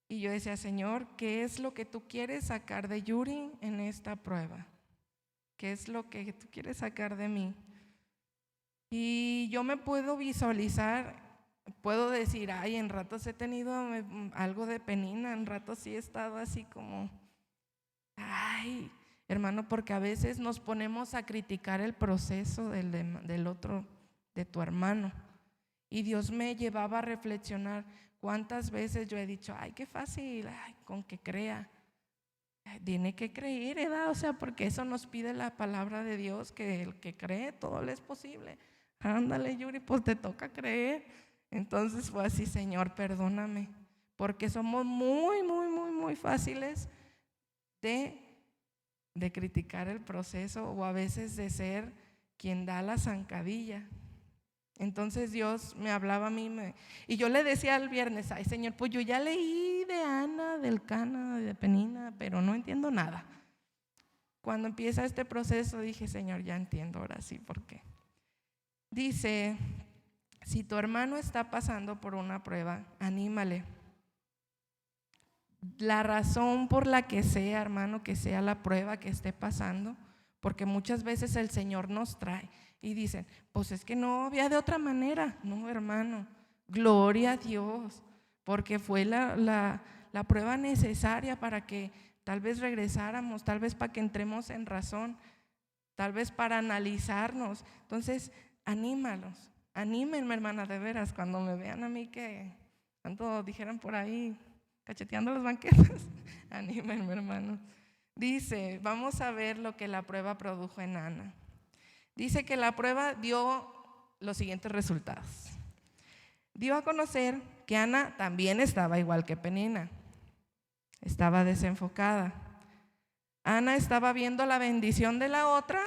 Y yo decía, Señor, ¿qué es lo que tú quieres sacar de Yuri en esta prueba? ¿Qué es lo que tú quieres sacar de mí? Y yo me puedo visualizar, puedo decir, ay, en ratos he tenido algo de penina, en ratos sí he estado así como, ay, hermano, porque a veces nos ponemos a criticar el proceso del otro, de tu hermano. Y Dios me llevaba a reflexionar cuántas veces yo he dicho, ay, qué fácil, ay, con que crea. Tiene que creer, ¿verdad? O sea, porque eso nos pide la palabra de Dios, que el que cree, todo le es posible. Ándale, Yuri, pues te toca creer. Entonces fue así, Señor, perdóname, porque somos muy fáciles de criticar el proceso, o a veces de ser quien da la zancadilla. Entonces Dios me hablaba a mí y yo le decía el viernes, ay, Señor, pues yo ya leí de Ana, del Cana, de Penina, pero no entiendo nada. Cuando empieza este proceso dije, Señor, ya entiendo ahora sí por qué. Dice, si tu hermano está pasando por una prueba, anímale. La razón por la que sea, hermano, que sea la prueba que esté pasando, porque muchas veces el Señor nos trae y dicen, pues es que no había de otra manera. No, hermano, gloria a Dios, porque fue la prueba necesaria para que tal vez regresáramos, tal vez para que entremos en razón, tal vez para analizarnos. Entonces, anímalos, anímenme, hermana, de veras, cuando me vean a mí que tanto dijeran por ahí, cacheteando las banquetas, anímenme, hermano. Dice, vamos a ver lo que la prueba produjo en Ana. Dice que la prueba dio los siguientes resultados. Dio a conocer que Ana también estaba igual que Penina, estaba desenfocada. Ana estaba viendo la bendición de la otra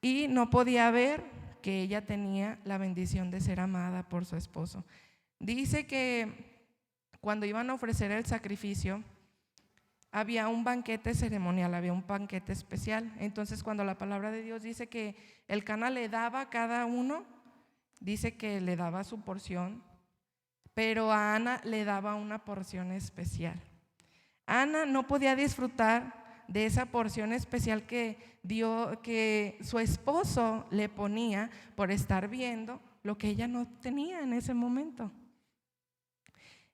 y no podía ver que ella tenía la bendición de ser amada por su esposo. Dice que cuando iban a ofrecer el sacrificio, había un banquete ceremonial, había un banquete especial. Entonces, cuando la palabra de Dios dice que el Cana le daba a cada uno, dice que le daba su porción, pero a Ana le daba una porción especial. Ana no podía disfrutar de esa porción especial que su esposo le ponía por estar viendo lo que ella no tenía en ese momento.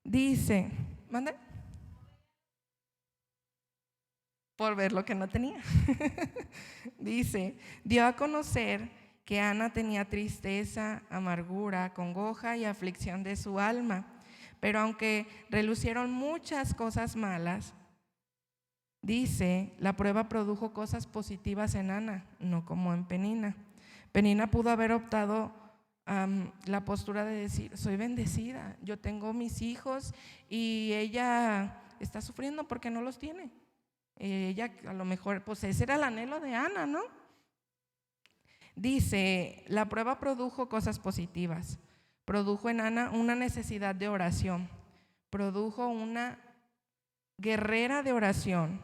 Dice, ¿mande? Por ver lo que no tenía. Dice, dio a conocer que Ana tenía tristeza, amargura, congoja y aflicción de su alma. Pero aunque relucieron muchas cosas malas, dice, la prueba produjo cosas positivas en Ana, no como en Penina. Penina pudo haber optado la postura de decir, soy bendecida, yo tengo mis hijos y ella está sufriendo porque no los tiene. Ella a lo mejor, pues ese era el anhelo de Ana, ¿no? Dice, la prueba produjo cosas positivas. Produjo en Ana una necesidad de oración, produjo una guerrera de oración,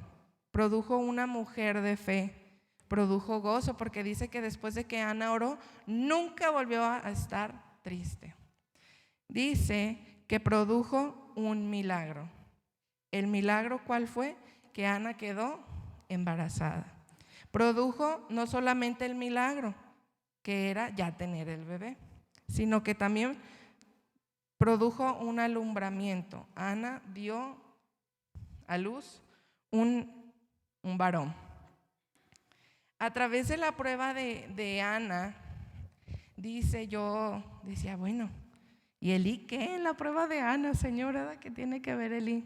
produjo una mujer de fe, produjo gozo, porque dice que después de que Ana oró, nunca volvió a estar triste. Dice que produjo un milagro. ¿El milagro cuál fue? Que Ana quedó embarazada. Produjo no solamente el milagro, que era ya tener el bebé, sino que también produjo un alumbramiento. Ana dio a luz un varón. A través de la prueba de Ana, yo decía, bueno, ¿y Elí qué en la prueba de Ana, señora? ¿Qué tiene que ver Elí?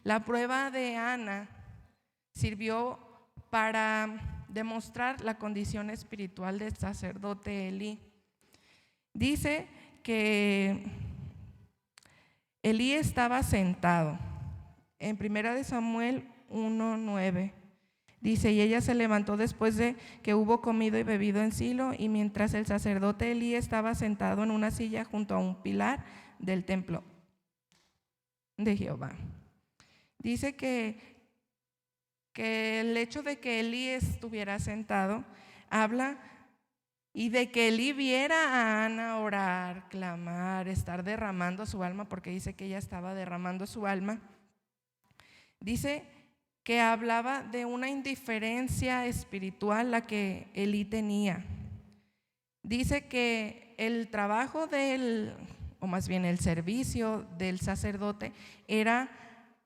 La prueba de Ana sirvió para demostrar la condición espiritual del sacerdote Elí. Dice que Elí estaba sentado en 1 Samuel 1:9. Dice, y ella se levantó después de que hubo comido y bebido en Silo, y mientras el sacerdote Elí estaba sentado en una silla junto a un pilar del templo de Jehová. Dice que el hecho de que Elí estuviera sentado habla y de que Elí viera a Ana orar, clamar, estar derramando su alma, porque dice que ella estaba derramando su alma. Dice que hablaba de una indiferencia espiritual la que Elí tenía. Dice que el trabajo o más bien el servicio del sacerdote era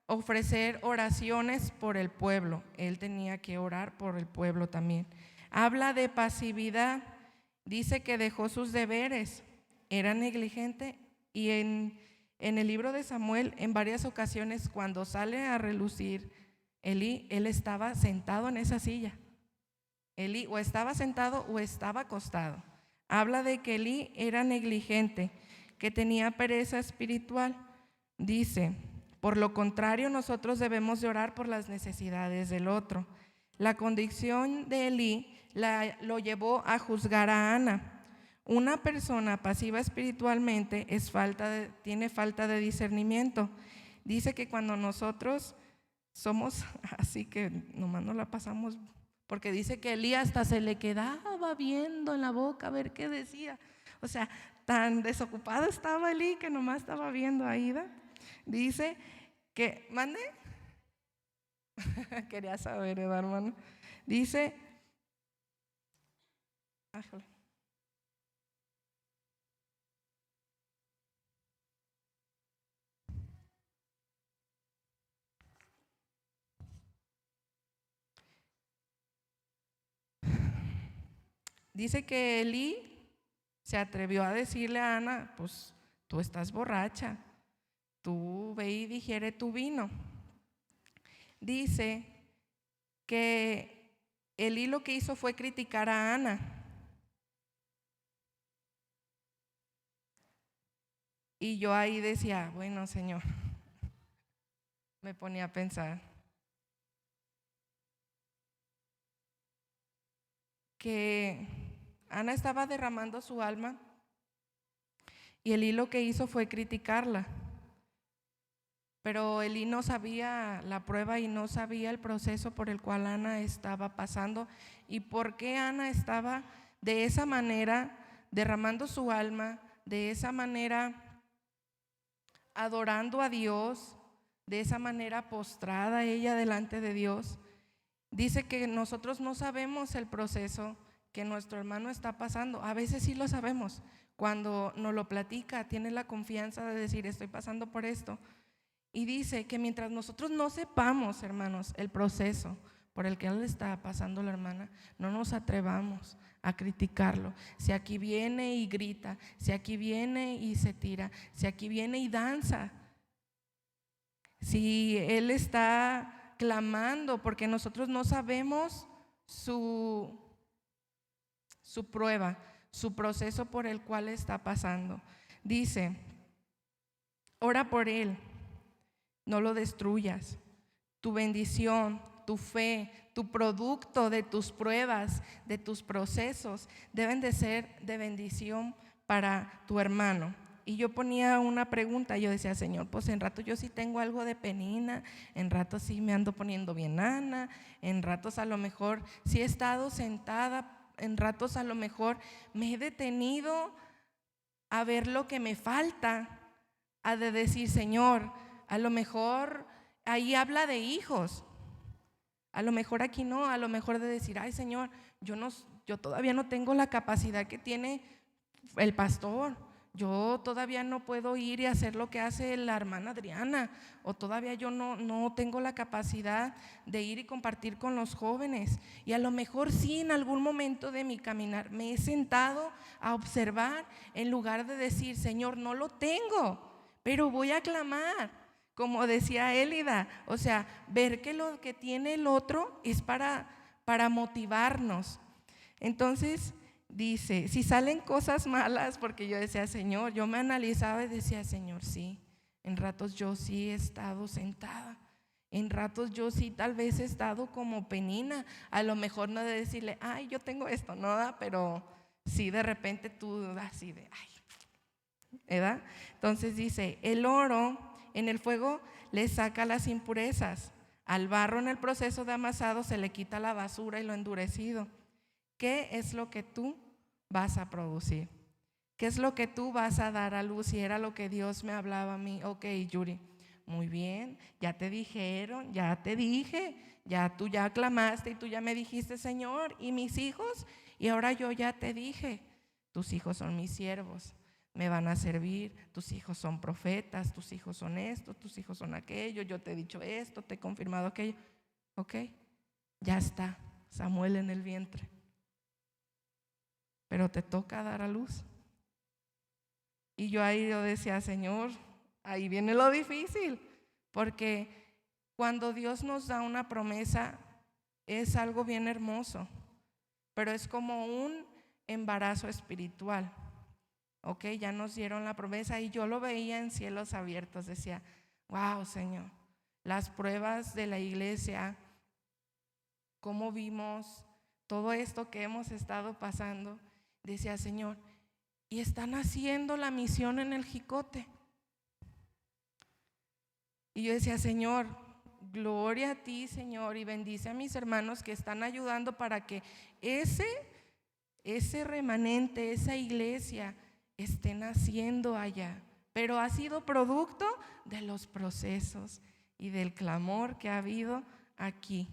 ofrecer oraciones por el pueblo. Él tenía que orar por el pueblo también. Habla de pasividad. Dice que dejó sus deberes, era negligente, y en el libro de Samuel, en varias ocasiones, cuando sale a relucir Elí, él estaba sentado en esa silla. Elí o estaba sentado o estaba acostado. Habla de que Elí era negligente, que tenía pereza espiritual. Dice, por lo contrario, nosotros debemos de orar por las necesidades del otro. La condición de Elí lo llevó a juzgar a Ana. Una persona pasiva espiritualmente tiene falta de discernimiento. Dice que cuando nosotros somos así, que nomás nos la pasamos, porque dice que Elí hasta se le quedaba viendo en la boca a ver qué decía. O sea, tan desocupado estaba Elí que nomás estaba viendo a Aida. Dice que, ¿mande? Quería saber, hermano. Dice, dice que Elí se atrevió a decirle a Ana, pues tú estás borracha, tú ve y digiere tu vino. Dice que Elí lo que hizo fue criticar a Ana. Y yo ahí decía, bueno, Señor, me ponía a pensar que Ana estaba derramando su alma y Elí lo que hizo fue criticarla. Pero Elí no sabía la prueba y no sabía el proceso por el cual Ana estaba pasando y por qué Ana estaba de esa manera derramando su alma, de esa manera adorando a Dios, de esa manera postrada ella delante de Dios. Dice que nosotros no sabemos el proceso que nuestro hermano está pasando. A veces sí lo sabemos. Cuando nos lo platica, tiene la confianza de decir, estoy pasando por esto. Y dice que mientras nosotros no sepamos, hermanos, el proceso por el que él está pasando la hermana, no nos atrevamos a criticarlo. Si aquí viene y grita, si aquí viene y se tira, si aquí viene y danza, si él está clamando, porque nosotros no sabemos su prueba, su proceso por el cual está pasando. Dice, ora por él, no lo destruyas. Tu bendición, tu fe, tu producto de tus pruebas, de tus procesos, deben de ser de bendición para tu hermano. Y yo ponía una pregunta, yo decía, Señor, pues en rato yo sí tengo algo de penina, en ratos sí me ando poniendo bien nana, en ratos a lo mejor sí he estado sentada, en ratos a lo mejor me he detenido a ver lo que me falta, a de decir, Señor, a lo mejor ahí habla de hijos, a lo mejor aquí no, a lo mejor de decir, ay Señor, yo todavía no tengo la capacidad que tiene el pastor, yo todavía no puedo ir y hacer lo que hace la hermana Adriana, o todavía yo no tengo la capacidad de ir y compartir con los jóvenes. Y a lo mejor sí, en algún momento de mi caminar me he sentado a observar en lugar de decir, Señor, no lo tengo, pero voy a clamar. Como decía Élida, o sea, ver que lo que tiene el otro es para motivarnos. Entonces dice, si salen cosas malas, porque yo decía, Señor, yo me analizaba y decía, Señor, sí, en ratos yo sí he estado sentada, en ratos yo sí tal vez he estado como penina, a lo mejor no de decirle, ay, yo tengo esto, no, pero sí de repente tú así de, ay, ¿verdad? Entonces dice, el oro en el fuego le saca las impurezas, al barro en el proceso de amasado se le quita la basura y lo endurecido. ¿Qué es lo que tú vas a producir? ¿Qué es lo que tú vas a dar a luz? Y era lo que Dios me hablaba a mí. Ok, Yuri, muy bien, ya te dijeron, ya te dije, tú ya clamaste y tú ya me dijiste, Señor, ¿y mis hijos? Y ahora yo ya te dije, tus hijos son mis siervos. me van a servir, tus hijos son profetas, tus hijos son esto, tus hijos son aquello, yo te he dicho esto, te he confirmado aquello. Ok, ya está, Samuel en el vientre. Pero te toca dar a luz. Y yo decía, Señor, ahí viene lo difícil, porque cuando Dios nos da una promesa es algo bien hermoso, pero es como un embarazo espiritual. Ok, ya nos dieron la promesa y yo lo veía en cielos abiertos, decía, wow, Señor, las pruebas de la iglesia, cómo vimos todo esto que hemos estado pasando, decía, Señor, y están haciendo la misión en el Jicote. Y yo decía, Señor, gloria a ti, Señor, y bendice a mis hermanos que están ayudando para que ese remanente, esa iglesia estén haciendo allá. Pero ha sido producto de los procesos y del clamor que ha habido aquí,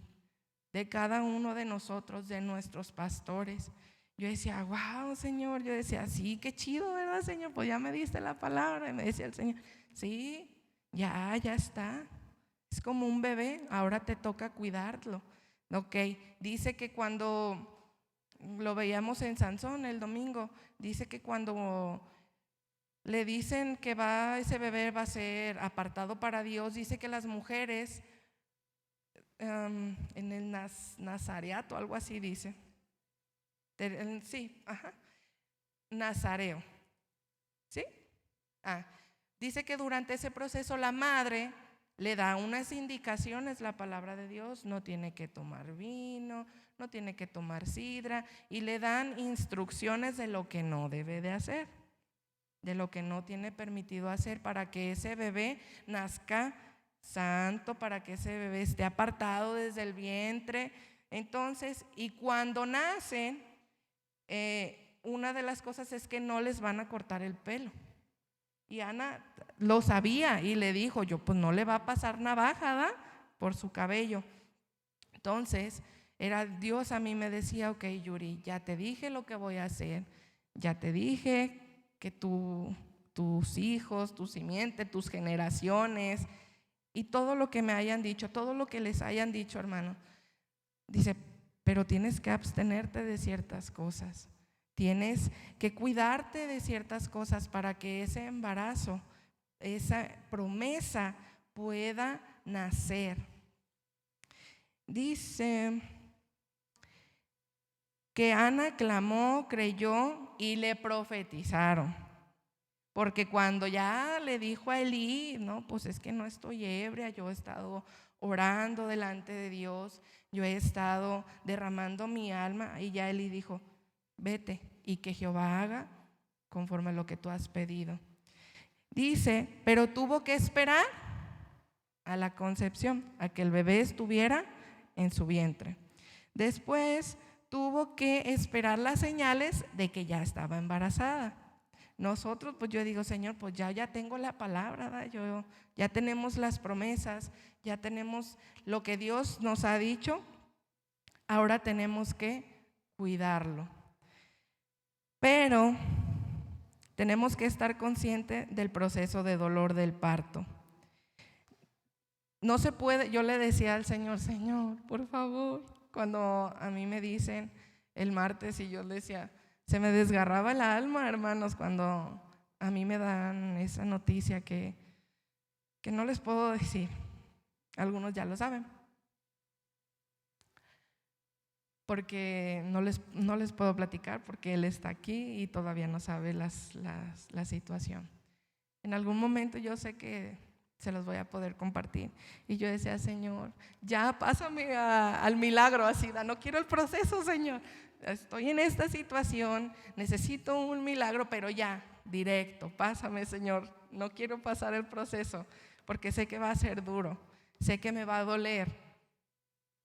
de cada uno de nosotros, de nuestros pastores. Yo decía, wow, Señor, yo decía, sí, qué chido, ¿verdad, Señor? Pues ya me diste la palabra. Y me decía el Señor, sí, ya está. Es como un bebé, ahora te toca cuidarlo. Ok, dice que cuando lo veíamos en Sansón el domingo, dice que cuando le dicen que ese bebé va a ser apartado para Dios, dice que las mujeres en el nazareato, algo así dice. Sí, nazareo. ¿Sí? Dice que durante ese proceso la madre le da unas indicaciones, la palabra de Dios, no tiene que tomar vino, no tiene que tomar sidra, y le dan instrucciones de lo que no debe de hacer, de lo que no tiene permitido hacer para que ese bebé nazca santo, para que ese bebé esté apartado desde el vientre. Entonces, y cuando nacen, una de las cosas es que no les van a cortar el pelo. Y Ana lo sabía y le dijo, yo pues no le va a pasar navaja, ¿da? Por su cabello. Entonces, era Dios a mí me decía, ok, Yuri, ya te dije lo que voy a hacer, ya te dije que tus hijos, tu simiente, tus generaciones y todo lo que me hayan dicho, todo lo que les hayan dicho, hermano. Dice, pero tienes que abstenerte de ciertas cosas. Tienes que cuidarte de ciertas cosas para que ese embarazo, esa promesa pueda nacer. Dice que Ana clamó, creyó y le profetizaron. Porque cuando ya le dijo a Elí, no, pues es que no estoy ebria, yo he estado orando delante de Dios, yo he estado derramando mi alma, y ya Elí dijo, vete y que Jehová haga conforme a lo que tú has pedido. Dice, pero tuvo que esperar a la concepción, a que el bebé estuviera en su vientre. Después tuvo que esperar las señales de que ya estaba embarazada. Nosotros, pues yo digo, Señor, pues ya tengo la palabra, ¿verdad? Ya tenemos las promesas, ya tenemos lo que Dios nos ha dicho, ahora tenemos que cuidarlo. Pero tenemos que estar conscientes del proceso de dolor del parto. No se puede, yo le decía al Señor, Señor, por favor, cuando a mí me dicen el martes y yo le decía, se me desgarraba el alma, hermanos, cuando a mí me dan esa noticia que no les puedo decir. Algunos ya lo saben, porque no les puedo platicar porque Él está aquí y todavía no sabe la situación. En algún momento yo sé que se los voy a poder compartir. Y yo decía, Señor, ya pásame al milagro así, no quiero el proceso, Señor. Estoy en esta situación, necesito un milagro, pero ya, directo, pásame, Señor. No quiero pasar el proceso porque sé que va a ser duro, sé que me va a doler.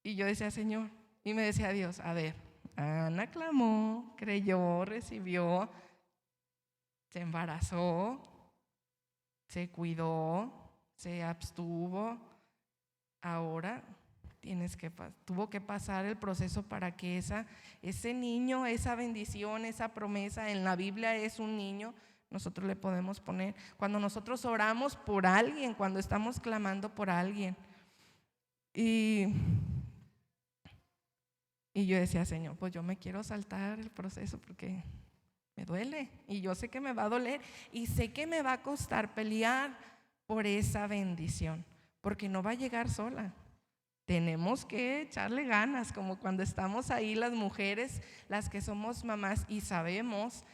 Y yo decía, Señor, y me decía Dios, a ver, Ana clamó, creyó, recibió, se embarazó, se cuidó, se abstuvo. Ahora tuvo que pasar el proceso para que ese niño, esa bendición, esa promesa, en la Biblia es un niño, nosotros le podemos poner. Cuando nosotros oramos por alguien, cuando estamos clamando por alguien. Y yo decía, Señor, pues yo me quiero saltar el proceso porque me duele. Y yo sé que me va a doler y sé que me va a costar pelear por esa bendición, porque no va a llegar sola. Tenemos que echarle ganas, como cuando estamos ahí las mujeres, las que somos mamás y sabemos,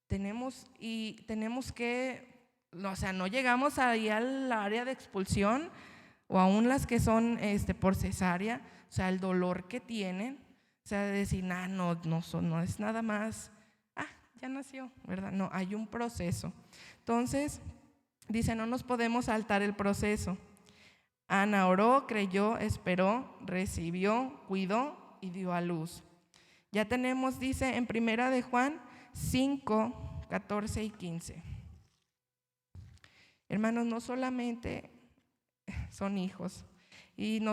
tenemos que, o sea, no llegamos ahí al área de expulsión o aún las que son por cesárea, o sea, el dolor que tienen, o sea, de decir, no es nada más, ya nació, ¿verdad? No, hay un proceso. Entonces, dice, no nos podemos saltar el proceso. Ana oró, creyó, esperó, recibió, cuidó y dio a luz. Ya tenemos, dice en Primera de Juan 5, 14 y 15. Hermanos, no solamente son hijos. Y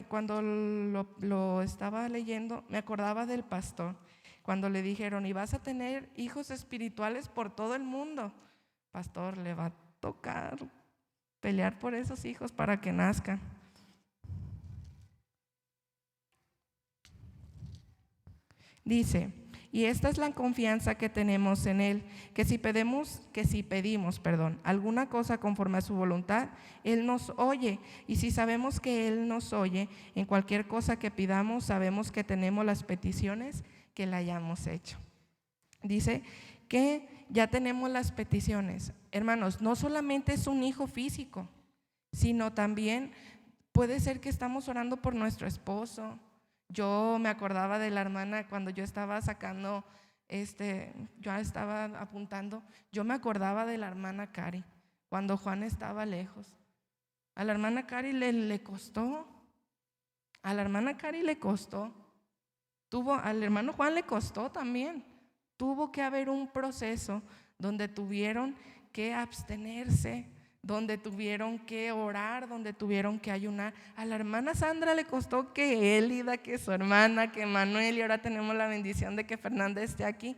cuando lo estaba leyendo, me acordaba del pastor. Cuando le dijeron, y vas a tener hijos espirituales por todo el mundo. Pastor, le va a tocar pelear por esos hijos para que nazcan. Dice, y esta es la confianza que tenemos en Él, que si pedimos, alguna cosa conforme a su voluntad, Él nos oye. Y si sabemos que Él nos oye, en cualquier cosa que pidamos, sabemos que tenemos las peticiones que le hayamos hecho. Dice que ya tenemos las peticiones. Hermanos, no solamente es un hijo físico, sino también puede ser que estamos orando por nuestro esposo. Yo me acordaba de la hermana cuando yo estaba sacando, yo estaba apuntando, yo me acordaba de la hermana Cari, cuando Juan estaba lejos. A la hermana Cari le costó, al hermano Juan le costó también. Tuvo que haber un proceso donde tuvieron que abstenerse, donde tuvieron que orar, donde tuvieron que ayunar. A la hermana Sandra le costó que Élida, que su hermana, que Manuel, y ahora tenemos la bendición de que Fernanda esté aquí.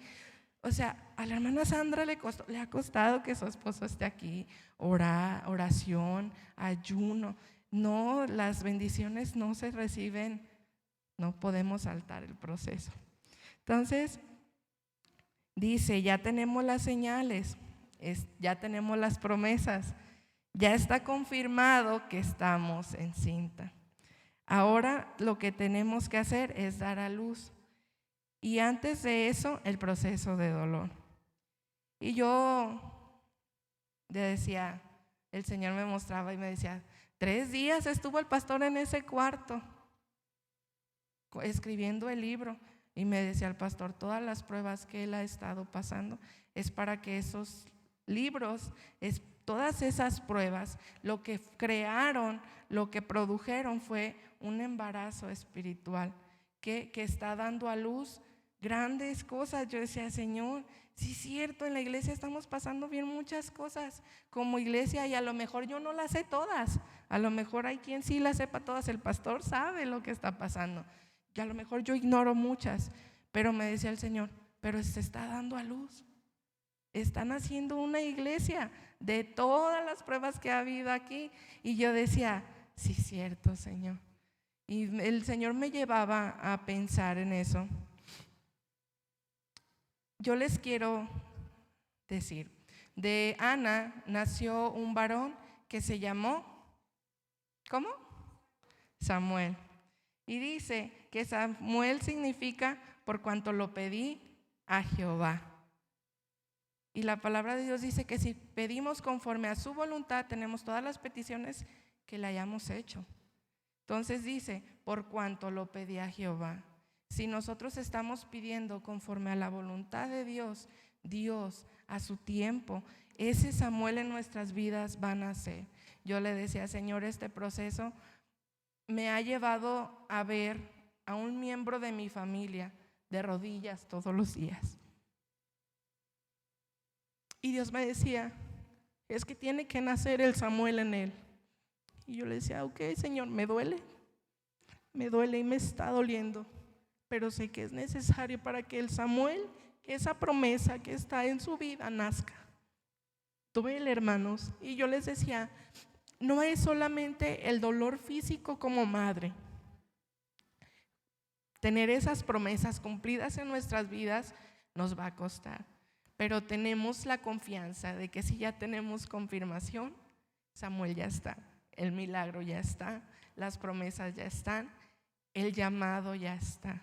O sea, a la hermana Sandra le ha costado que su esposo esté aquí. Oración, ayuno. No, las bendiciones no se reciben, no podemos saltar el proceso. Entonces, dice, ya tenemos las señales, ya tenemos las promesas, ya está confirmado que estamos encinta. Ahora lo que tenemos que hacer es dar a luz. Y antes de eso, el proceso de dolor. Y yo decía, el Señor me mostraba y me decía, 3 días estuvo el pastor en ese cuarto escribiendo el libro. Y me decía el pastor, todas las pruebas que él ha estado pasando es para que esos libros, todas esas pruebas, lo que crearon, lo que produjeron fue un embarazo espiritual que está dando a luz grandes cosas. Yo decía, Señor, sí es cierto, en la iglesia estamos pasando bien muchas cosas como iglesia y a lo mejor yo no las sé todas, a lo mejor hay quien sí las sepa todas, el pastor sabe lo que está pasando. Y a lo mejor yo ignoro muchas, pero me decía el Señor, pero se está dando a luz. Están haciendo una iglesia de todas las pruebas que ha habido aquí. Y yo decía, sí, cierto, Señor. Y el Señor me llevaba a pensar en eso. Yo les quiero decir, de Ana nació un varón que se llamó, ¿cómo? Samuel. Y dice que Samuel significa por cuanto lo pedí a Jehová. Y la palabra de Dios dice que si pedimos conforme a su voluntad, tenemos todas las peticiones que le hayamos hecho. Entonces dice, por cuanto lo pedí a Jehová. Si nosotros estamos pidiendo conforme a la voluntad de Dios, Dios a su tiempo, ese Samuel en nuestras vidas va a nacer. Yo le decía, Señor, este proceso me ha llevado a ver a un miembro de mi familia de rodillas todos los días. Y Dios me decía, es que tiene que nacer el Samuel en él. Y yo le decía, ok, Señor, me duele y me está doliendo, pero sé que es necesario para que el Samuel que esa promesa que está en su vida nazca. Duele, hermanos, y yo les decía, no es solamente el dolor físico como madre. Tener esas promesas cumplidas en nuestras vidas nos va a costar, pero tenemos la confianza de que si ya tenemos confirmación, Samuel ya está, el milagro ya está, las promesas ya están, el llamado ya está.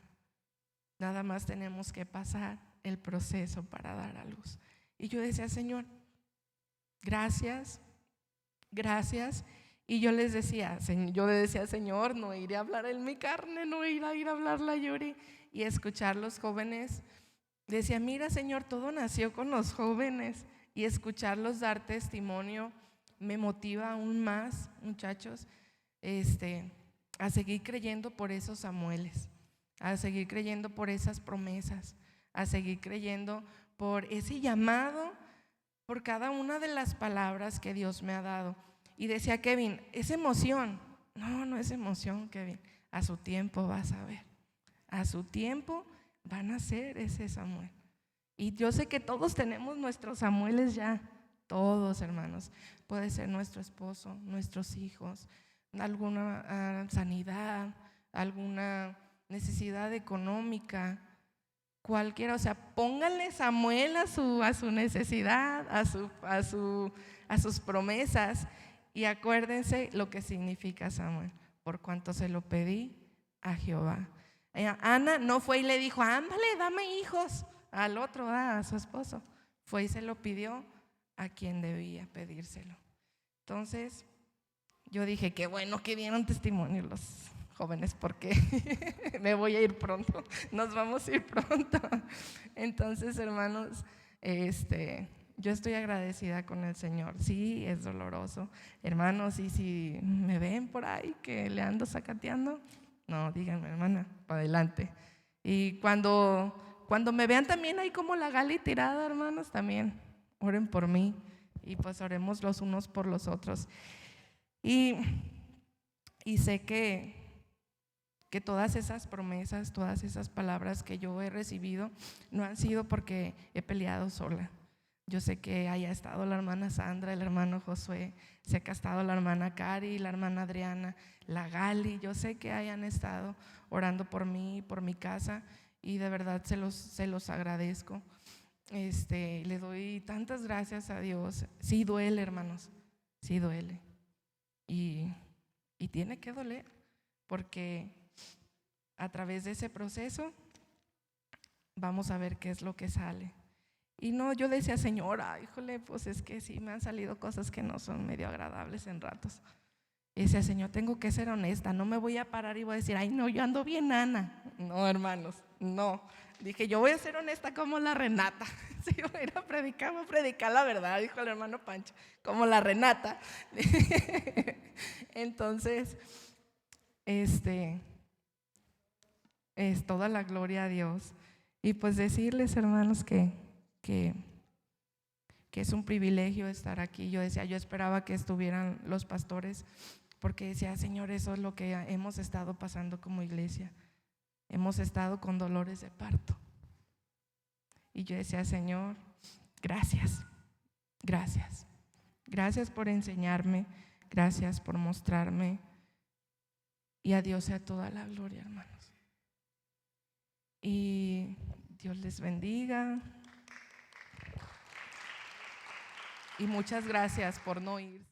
Nada más tenemos que pasar el proceso para dar a luz. Y yo decía, Señor, gracias, gracias. Y yo les decía, yo le decía, Señor, no iré a hablar en mi carne, no iré a ir a hablar la Yuri. Y escuchar los jóvenes, decía, mira, Señor, todo nació con los jóvenes. Y escucharlos dar testimonio me motiva aún más, muchachos, a seguir creyendo por esos Samueles, a seguir creyendo por esas promesas, a seguir creyendo por ese llamado, por cada una de las palabras que Dios me ha dado. Y decía Kevin, ¿es emoción? No, no es emoción, Kevin. A su tiempo vas a ver. A su tiempo van a ser ese Samuel. Y yo sé que todos tenemos nuestros Samueles ya. Todos, hermanos. Puede ser nuestro esposo, nuestros hijos, alguna sanidad, alguna necesidad económica, cualquiera. O sea, pónganle Samuel a su necesidad, a sus promesas. Y acuérdense lo que significa Samuel, por cuanto se lo pedí a Jehová. Ana no fue y le dijo, ándale, dame hijos al otro, a su esposo. Fue y se lo pidió a quien debía pedírselo. Entonces, yo dije, qué bueno que dieron testimonio los jóvenes, porque me voy a ir pronto, nos vamos a ir pronto. Entonces, hermanos, yo estoy agradecida con el Señor. Sí, es doloroso, hermanos, y si me ven por ahí que le ando sacateando, no, díganme, hermana, para adelante. Y cuando me vean también ahí como la Gali tirada, hermanos, también oren por mí y pues oremos los unos por los otros. Y sé que todas esas promesas, todas esas palabras que yo he recibido no han sido porque he peleado sola. Yo sé que haya estado la hermana Sandra, el hermano Josué, sé que ha estado la hermana Cari, la hermana Adriana, la Gali. Yo sé que hayan estado orando por mí, por mi casa, y de verdad se los agradezco. Le doy tantas gracias a Dios. Sí duele, hermanos, sí duele. Y tiene que doler, porque a través de ese proceso vamos a ver qué es lo que sale. Y no, yo decía, Señora, híjole, pues es que sí me han salido cosas que no son medio agradables en ratos. Y decía, Señor, tengo que ser honesta, no me voy a parar y voy a decir, ay no, yo ando bien, Ana. No, hermanos, no. Dije, yo voy a ser honesta como la Renata. Si voy a ir a predicar, voy a predicar la verdad, dijo el hermano Pancho, como la Renata. Entonces, es toda la gloria a Dios. Y pues decirles, hermanos, que es un privilegio estar aquí. Yo decía, yo esperaba que estuvieran los pastores, porque decía, Señor, eso es lo que hemos estado pasando como iglesia. Hemos estado con dolores de parto. Y yo decía, Señor, gracias, gracias. Gracias por enseñarme, gracias por mostrarme. Y a Dios sea toda la gloria, hermanos. Y Dios les bendiga. Y muchas gracias por no irse.